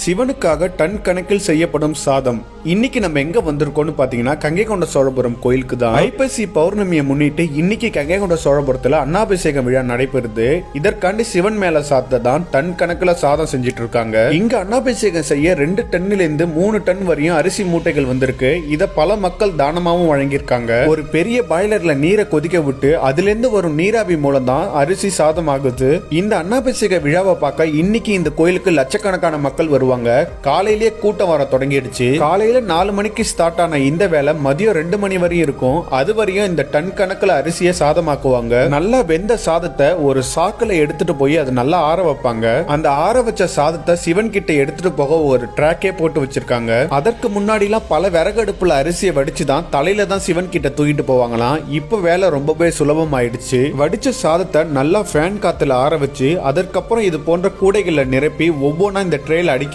சிவனுக்காக ton கணக்கில் செய்யப்படும் சாதம். இன்னைக்கு நம்ம எங்க வந்திருக்கோம்னு பாத்தீங்கன்னா கங்கைகொண்ட சோழபுரம் கோயிலுக்கு தான். ஐப்பசி பௌர்ணமியை முன்னிட்டு இன்னைக்கு கங்கைகொண்ட சோழபுரத்துல அன்னாபிஷேக விழா நடைபெறுது. இதற்காண்டி சிவன் மேல சாத்த தான் டன் கணக்குல சாதம் செஞ்சிட்டு இருக்காங்க. இங்க அன்னாபிஷேகம் செய்ய 2 டன்னில இருந்து 3 டன் வரையும் அரிசி மூட்டைகள் வந்திருக்கு. இத பல மக்கள் தானமாவும் வழங்கியிருக்காங்க. ஒரு பெரிய பாய்லர்ல நீரை கொதிக்க விட்டு அதுல இருந்து வரும் நீராவி மூலம் தான் அரிசி சாதம் ஆகுது. இந்த அன்னாபிஷேக விழாவை பார்க்க இன்னைக்கு இந்த கோயிலுக்கு லட்சக்கணக்கான மக்கள் வருவாங்க. காலையிலேயே கூட்டம் வர தொடங்கிடுச்சு. காலையில 4 மணிக்கு ஸ்டார்ட் ஆன இந்த வேலை மதியம் 2 மணி வரையும் இருக்கும். அது வரையும் இந்த டன் கணக்குல அரிசியை சாதமாக்குவாங்க. நல்லா வெந்த சாதத்தை ஒரு சாக்குல எடுத்துட்டு போய் அது நல்லா ஆற வைப்பாங்க. அந்த ஆற வச்ச சாதத்தை சிவன் கிட்ட எடுத்துட்டு போக ஒரு ட்ராக்கே போட்டு வச்சிருக்காங்க. அதற்கு முன்னாடி எல்லாம் பல விறகடுப்புல அரிசியை வடிச்சுதான் தலையில தான் சிவன் கிட்ட தூக்கிட்டு போவாங்களாம். இப்ப வேலை ரொம்பவே சுலபம் ஆயிடுச்சு. வடிச்ச சாதத்தை நல்லா ஃபேன் காத்துல ஆற வச்சு அதற்கப்புறம் இது போன்ற கூடைகளை நிரப்பி ஒவ்வொன்றா இந்த ட்ரேல அடுக்கி